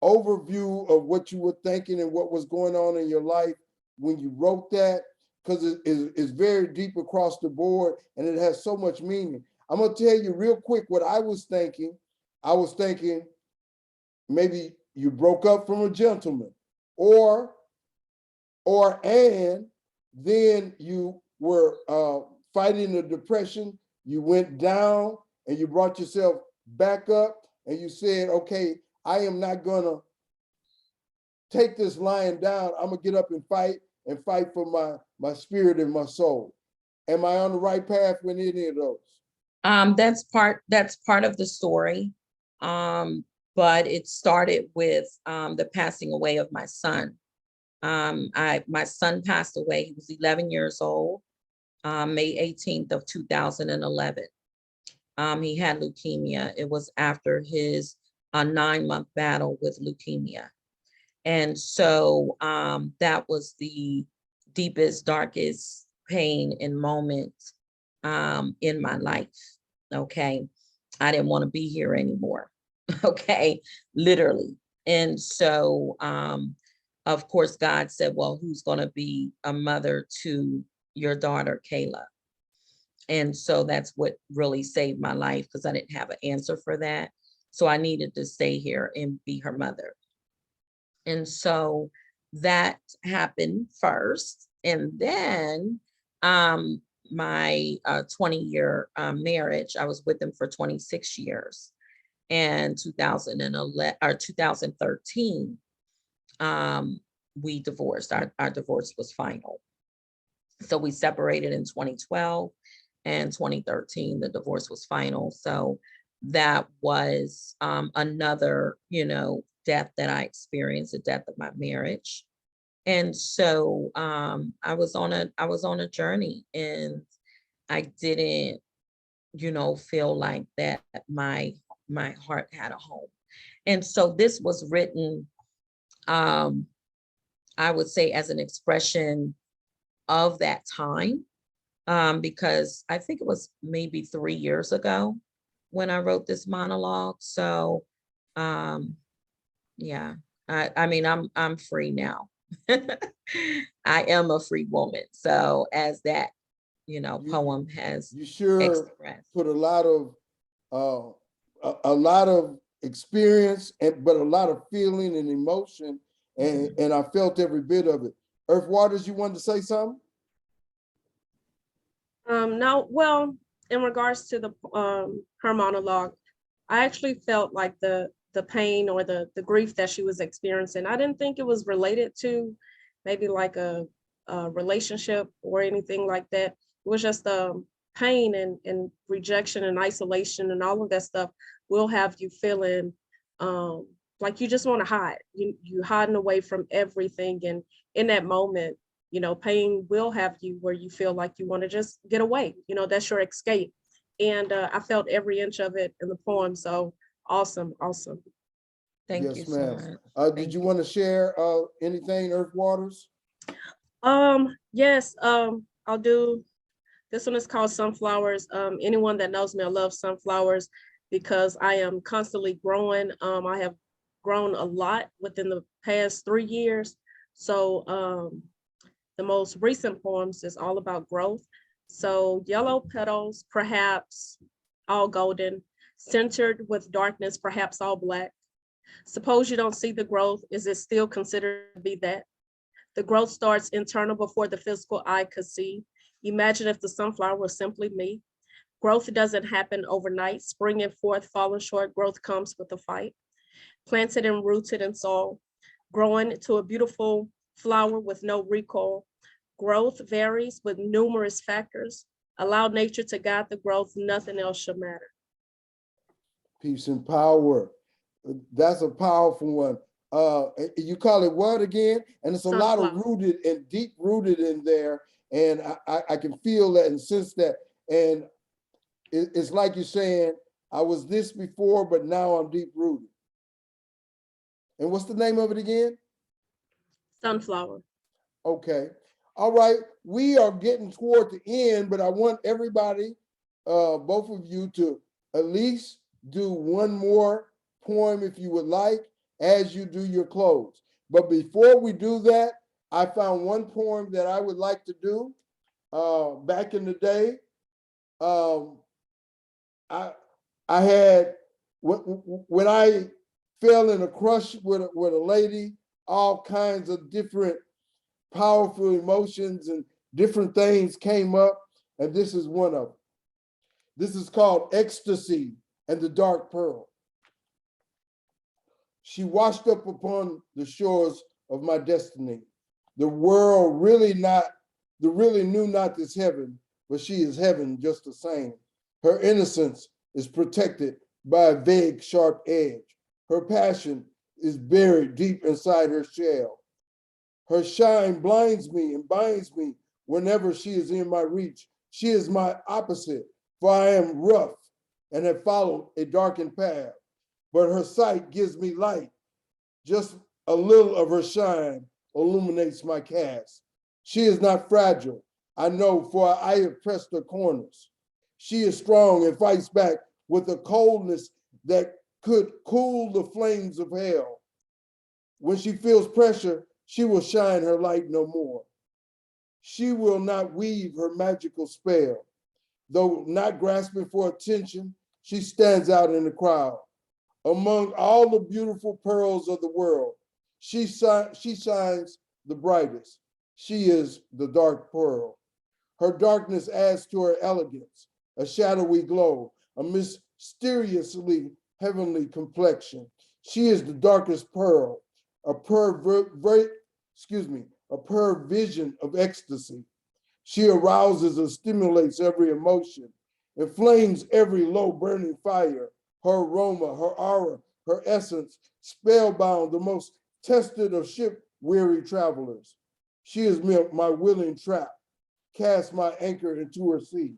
overview of what you were thinking and what was going on in your life when you wrote that, because it's very deep across the board and it has so much meaning. I'm gonna tell you real quick what I was thinking. I was thinking maybe you broke up from a gentleman, or and then you were fighting the depression, you went down and you brought yourself back up and you said, okay, I am not gonna take this lying down. I'm gonna get up and fight for my spirit and my soul. Am I on the right path with any of those? That's part of the story. But it started with the passing away of my son. My son passed away. He was 11 years old, May 18th of 2011. He had leukemia. It was after his 9-month battle with leukemia. And so that was the deepest, darkest pain and moment in my life. Okay. I didn't want to be here anymore. Okay. Literally. And so, of course, God said, well, who's going to be a mother to your daughter, Kayla? And so that's what really saved my life, because I didn't have an answer for that. So I needed to stay here and be her mother. And so that happened first. And then my 20-year marriage, I was with him for 26 years. And 2011 or 2013, we divorced. Our divorce was final. So we separated in 2012, and 2013, the divorce was final. So that was another, death that I experienced, the death of my marriage. And so I was on a journey, and I didn't, feel like that my heart had a home. And so this was written, I would say, as an expression of that time, because I think it was maybe 3 years ago when I wrote this monologue. So yeah, I mean, I'm free now. I am a free woman. So as that, poem has You sure expressed. put a lot of experience, but a lot of feeling and emotion, and I felt every bit of it. Earth Waters, you wanted to say something? No, well, in regards to the her monologue, I actually felt like the the pain or the grief that she was experiencing. I didn't think it was related to maybe like a relationship or anything like that. It was just pain and rejection and isolation and all of that stuff will have you feeling like you just want to hide. You hiding away from everything, and in that moment, you know, pain will have you where you feel like you want to just get away. You know, that's your escape. And I felt every inch of it in the poem. So awesome, awesome. Thank you Yes, so ma'am. much. Did Thank you you. want to share anything, Earth Waters? Yes, I'll do. This one is called Sunflowers. Anyone that knows me, I love sunflowers because I am constantly growing. I have grown a lot within the past 3 years. So the most recent poems is all about growth. So yellow petals, perhaps all golden, centered with darkness, perhaps all black. Suppose you don't see the growth, is it still considered to be that? The growth starts internal before the physical eye could see. Imagine if the sunflower was simply me. Growth doesn't happen overnight, springing forth, falling short. Growth comes with a fight. Planted and rooted in soil, growing to a beautiful flower with no recoil. Growth varies with numerous factors. Allow nature to guide the growth, nothing else should matter. Peace and power. That's a powerful one. You call it what again? And it's a lot of Sunflower. rooted and deep rooted in there. And I can feel that and sense that. And it's like you're saying, I was this before, but now I'm deep rooted. And what's the name of it again? Sunflower. Okay. All right. We are getting toward the end, but I want everybody, both of you, to at least do one more poem if you would like as you do your close. But before we do that, I found one poem that I would like to do. Back in the day, I had when I fell in a crush with a lady, all kinds of different powerful emotions and different things came up, and this is one of them. This is called Ecstasy and the Dark Pearl. She washed up upon the shores of my destiny. The world really knew not this heaven, but she is heaven just the same. Her innocence is protected by a vague, sharp edge. Her passion is buried deep inside her shell. Her shine blinds me and binds me whenever she is in my reach. She is my opposite, for I am rough and have followed a darkened path. But her sight gives me light. Just a little of her shine illuminates my cast. She is not fragile, I know, for I have pressed her corners. She is strong and fights back with a coldness that could cool the flames of hell. When she feels pressure, she will shine her light no more. She will not weave her magical spell. Though not grasping for attention, she stands out in the crowd. Among all the beautiful pearls of the world, she shines the brightest. She is the dark pearl. Her darkness adds to her elegance, a shadowy glow, a mysteriously heavenly complexion. She is the darkest pearl, a vision of ecstasy. She arouses and stimulates every emotion, inflames every low burning fire. Her aroma, her aura, her essence, spellbound the most tested of ship-weary travelers. She is my willing trap, cast my anchor into her sea.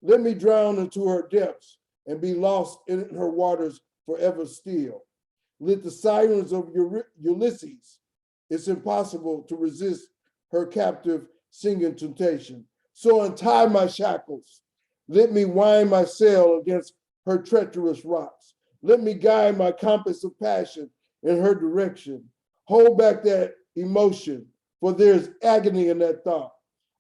Let me drown into her depths and be lost in her waters forever still. Let the sirens of Ulysses, it's impossible to resist her captive singing temptation. So untie my shackles. Let me wind my sail against her treacherous rocks. Let me guide my compass of passion in her direction. Hold back that emotion, for there's agony in that thought.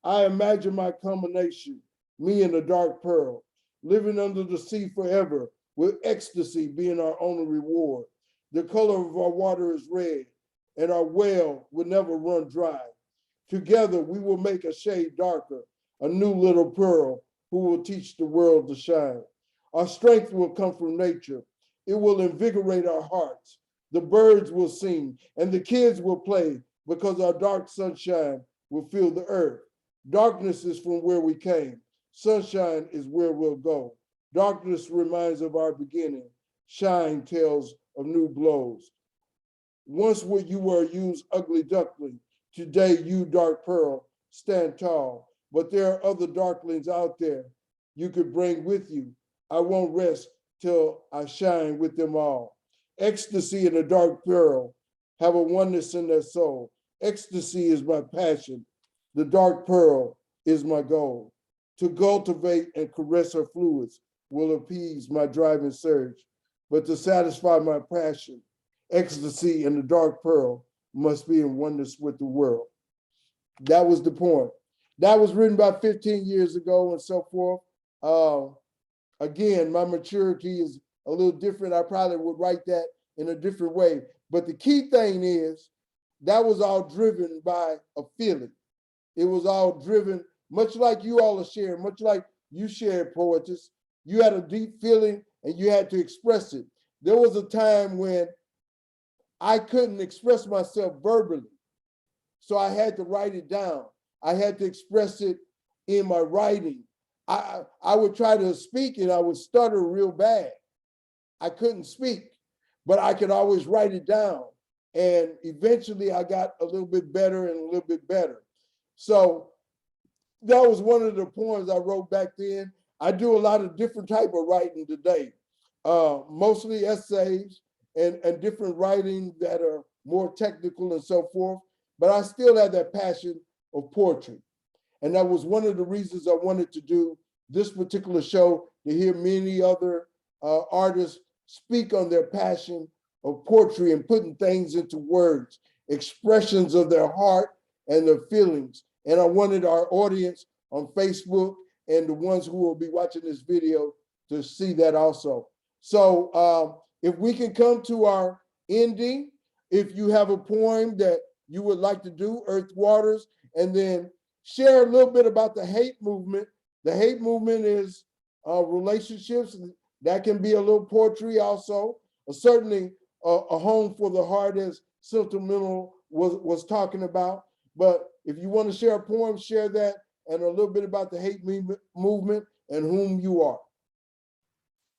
I imagine my culmination, me and the dark pearl, living under the sea forever, with ecstasy being our only reward. The color of our water is red, and our well will never run dry. Together, we will make a shade darker, a new little pearl who will teach the world to shine. Our strength will come from nature, It will invigorate our hearts. The birds will sing and the kids will play because our dark sunshine will fill the earth. Darkness is from where we came. Sunshine is where we'll go. Darkness reminds of our beginning. Shine tells of new blows. Once what you were a used ugly duckling, today you, dark pearl, stand tall. But there are other darklings out there you could bring with you. I won't rest till I shine with them all. Ecstasy and the dark pearl have a oneness in their soul. Ecstasy is my passion. The dark pearl is my goal. To cultivate and caress her fluids will appease my driving surge. But to satisfy my passion, ecstasy and the dark pearl must be in oneness with the world. That was the poem. That was written about 15 years ago and so forth. Again, my maturity is a little different. I probably would write that in a different way. But the key thing is that was all driven by a feeling. It was all driven, much like you all are sharing, much like you shared, Poetess. You had a deep feeling and you had to express it. There was a time when I couldn't express myself verbally. So I had to write it down. I had to express it in my writing. I would try to speak and I would stutter real bad. I couldn't speak, but I could always write it down. And eventually I got a little bit better and a little bit better. So that was one of the poems I wrote back then. I do a lot of different type of writing today, mostly essays and different writing that are more technical and so forth. But I still have that passion of poetry. And that was one of the reasons I wanted to do this particular show, to hear many other artists speak on their passion of poetry and putting things into words, expressions of their heart and their feelings. And I wanted our audience on Facebook and the ones who will be watching this video to see that also. So if we can come to our ending, if you have a poem that you would like to do, Earth Waters, and then share a little bit about the hate movement. The hate movement is relationships. That can be a little poetry also. Certainly a home for the heart, as Sentimental was talking about. But if you want to share a poem, share that, and a little bit about the hate movement and whom you are.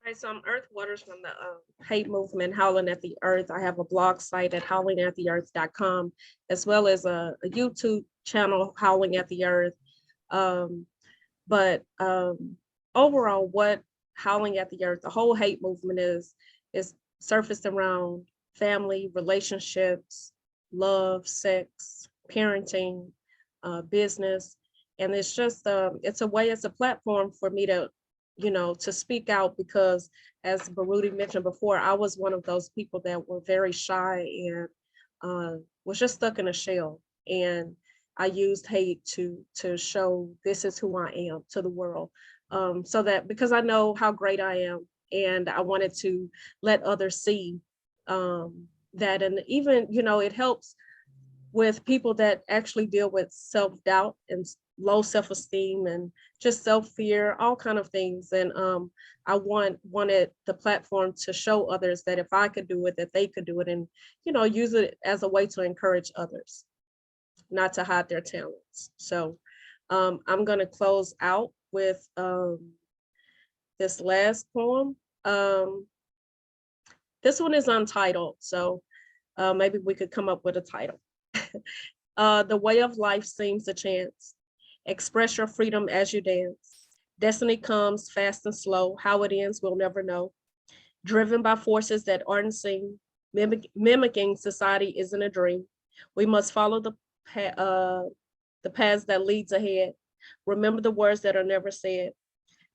Right, so I'm Earth Waters from the hate movement, Howling at the Earth. I have a blog site at howlingattheearth.com, as well as a YouTube channel, Howling at the Earth. But overall, what Howling at the Earth, the whole hate movement is surfaced around family, relationships, love, sex, parenting, business. And it's just, it's a way, it's a platform for me to, to speak out, because as Baruti mentioned before, I was one of those people that were very shy and was just stuck in a shell. And I used hate to show this is who I am to the world. So that, because I know how great I am, and I wanted to let others see that. And even, it helps with people that actually deal with self-doubt and low self-esteem and just self-fear, all kind of things. And I wanted the platform to show others that if I could do it, that they could do it, and use it as a way to encourage others, not to hide their talents. So I'm going to close out with this last poem. This one is untitled, so maybe we could come up with a title. The way of life seems a chance. Express your freedom as you dance. Destiny comes fast and slow. How it ends, we'll never know. Driven by forces that aren't seen, mimicking society isn't a dream. We must follow the paths that leads ahead. Remember the words that are never said.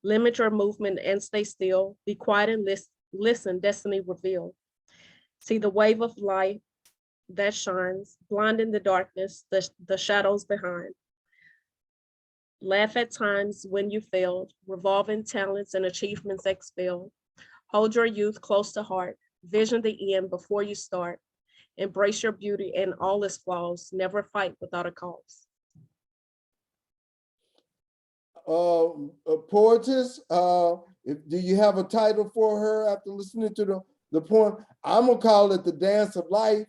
Limit your movement and stay still. Be quiet and listen, destiny revealed. See the wave of light that shines, blinding the darkness, the shadows behind. Laugh at times when you failed, revolving talents and achievements expelled. Hold your youth close to heart, vision the end before you start. Embrace your beauty and all its flaws, never fight without a cause. Poetess, do you have a title for her after listening to the the poem. I'm gonna call it the dance of life.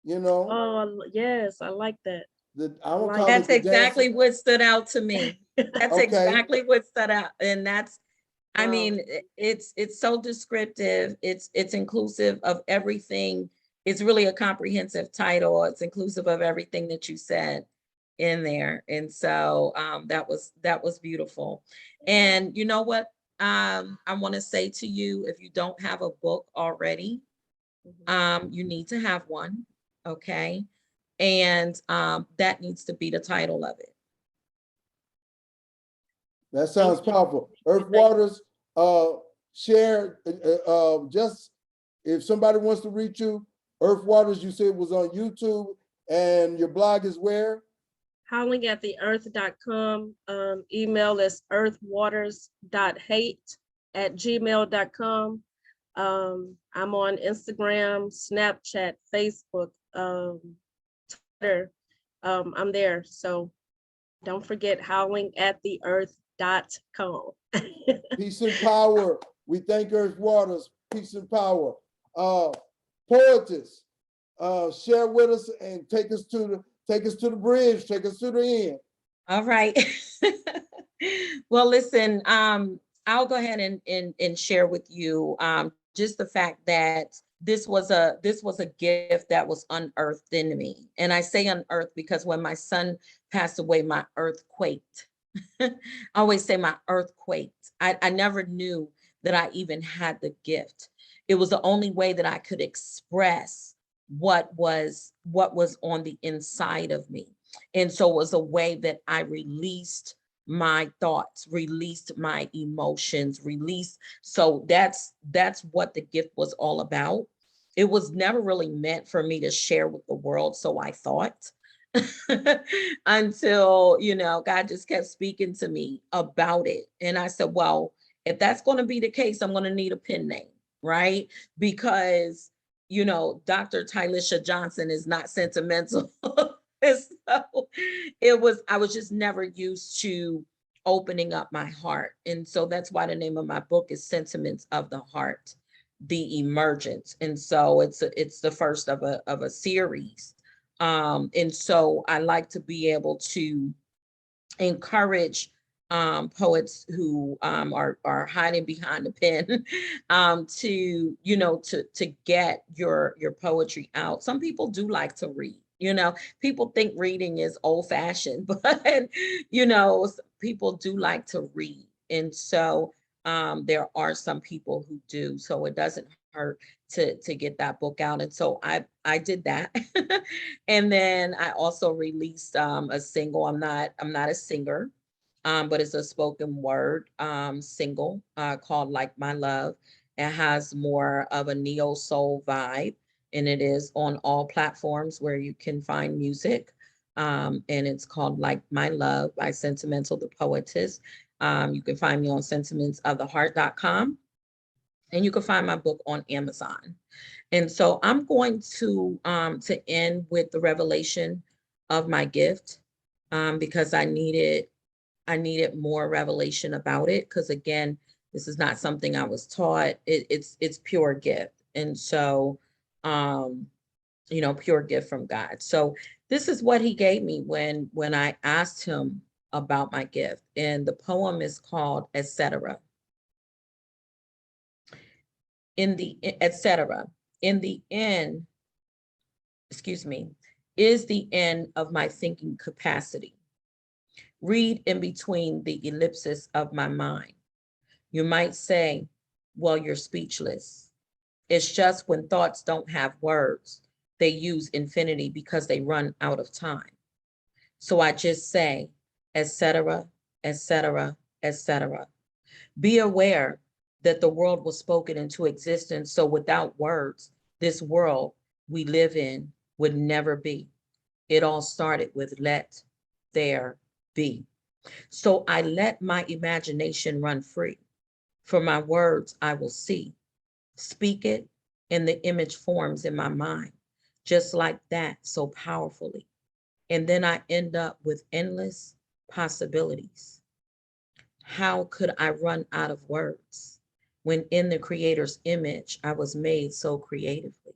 You know, Oh, yes, I like that. I'm gonna Like- call it That's the dance. exactly what stood out to me. That's Okay. exactly what stood out. And that's, I Wow. mean, it's so descriptive. It's inclusive of everything. It's really a comprehensive title. It's inclusive of everything that you said in there. And so that was beautiful. And you know what? I want to say to you, if you don't have a book already, you need to have one. Okay. And that needs to be the title of it. That sounds Thank you. powerful. Earth Thank- Waters, share, just if somebody wants to reach you, Earth Waters, you said was on YouTube, and your blog is where? howlingattheearth.com. Email is earthwaters.hate@gmail.com. I'm on Instagram, Snapchat, Facebook, Twitter. I'm there. So don't forget howlingattheearth.com. Peace and power. We thank Earth Waters. Peace and power. Poetess, share with us and take us to the bridge, take us to the end. All right. Well, listen, I'll go ahead and share with you just the fact that this was a gift that was unearthed in me. And I say unearthed because when my son passed away, my earth quaked. I always say my earth quaked. I never knew that I even had the gift. It was the only way that I could express what was on the inside of me. And so it was a way that I released my thoughts, released my emotions, released. So that's what the gift was all about. It was never really meant for me to share with the world, so I thought. Until, God just kept speaking to me about it. And I said, well, if that's going to be the case, I'm going to need a pen name, right? Because, Dr. Tylisha Johnson is not sentimental. And so I was just never used to opening up my heart. And so that's why the name of my book is Sentiments of the Heart, the Emergence. And so it's the first of a series. And so I like to be able to encourage poets who are hiding behind the pen to get your poetry out. Some people do like to read. People think reading is old fashioned, but people do like to read. And so there are some people who do. So it doesn't hurt to get that book out. And so I did that. And then I also released a single. I'm not a singer, but it's a spoken word single called Like My Love. It has more of a neo soul vibe, and it is on all platforms where you can find music. And it's called Like My Love by Sentimental, the Poetess. You can find me on sentimentsoftheheart.com, and you can find my book on Amazon. And so I'm going to end with the revelation of my gift, because I needed more revelation about it. Because again, this is not something I was taught. It's pure gift, and so pure gift from God. So this is what He gave me when I asked Him about my gift, and the poem is called Etc. In the etc. In the end, excuse me, is the end of my thinking capacity. Read in between the ellipses of my mind. You might say, well, you're speechless. It's just when thoughts don't have words, they use infinity because they run out of time. So I just say, etc., etc., etc. Be aware that the world was spoken into existence. So without words, this world we live in would never be. It all started with let there be. So I let my imagination run free. For my words I will see. Speak it, and the image forms in my mind, just like that, so powerfully. And then I end up with endless possibilities. How could I run out of words? when in the Creator's image, I was made so creatively.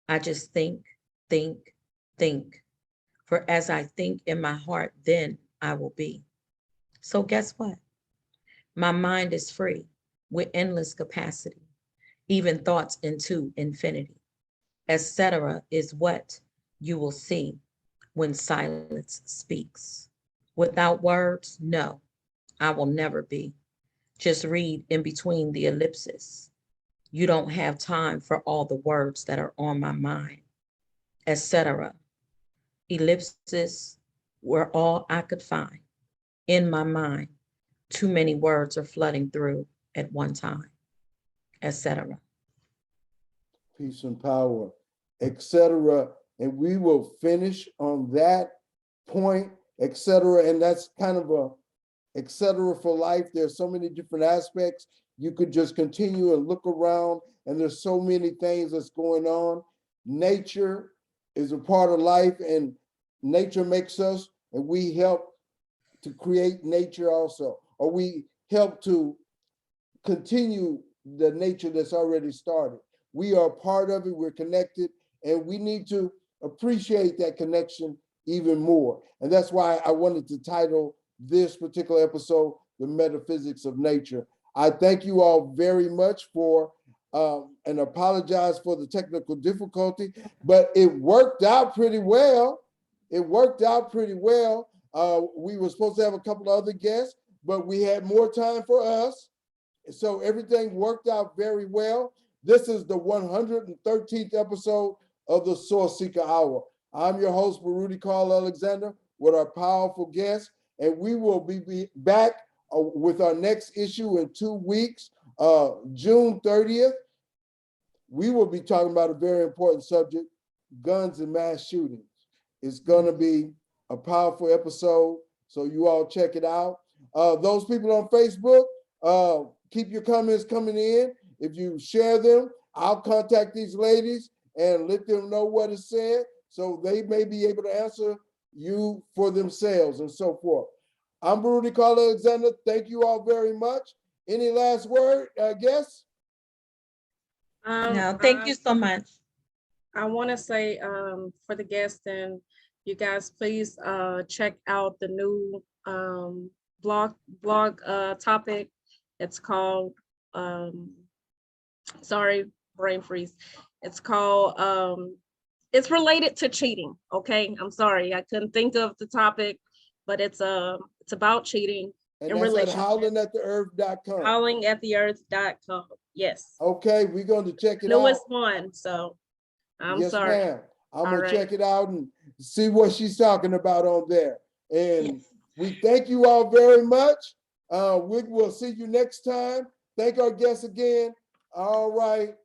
I just think, think, think. For as I think in my heart, then I will be. So guess what? My mind is free with endless capacity, even thoughts into infinity, etc. is what you will see when silence speaks. Without words, no, I will never be. Just read in between the ellipses. You don't have time for all the words that are on my mind, etc. Ellipses were all I could find in my mind. Too many words are flooding through at one time, etc. Peace and power, etc. And we will finish on that point, etc. And that's kind of a etc. for life. There's so many different aspects. You could just continue and look around, and there's so many things that's going on. Nature is a part of life, and nature makes us, and we help to create nature also, or we help to continue the nature that's already started. We are part of it, we're connected, and we need to appreciate that connection even more. And that's why I wanted to title this particular episode, The Metaphysics of Nature. I thank you all very much for, and apologize for the technical difficulty, but it worked out pretty well. It worked out pretty well. We were supposed to have a couple of other guests, but we had more time for us. So everything worked out very well. This is the 113th episode of the Sourceseeker Hour. I'm your host, Baruti Carl Alexander, with our powerful guests, and we will be back with our next issue in 2 weeks, June 30th. We will be talking about a very important subject, guns and mass shootings. It's gonna be a powerful episode, so you all check it out. Those people on Facebook, keep your comments coming in. If you share them, I'll contact these ladies and let them know what is said, so they may be able to answer you for themselves and so forth. I'm Baruti Carl Alexander. Thank you all very much. Any last word, guests? No, thank you so much. I want to say for the guests, and you guys, please check out the new blog topic. It's called sorry, brain freeze. It's called it's related to cheating. Okay, I'm sorry, I couldn't think of the topic, but it's about cheating And in that's at relationships. howlingattheearth.com. Howlingattheearth.com. Yes. Okay, we're going to check it Newest out. one, so I'm Yes, sorry. ma'am. I'm All gonna right. check it out and see what she's talking about on there. And Yes. we thank you all very much. We will see you next time. Thank our guests again. All right.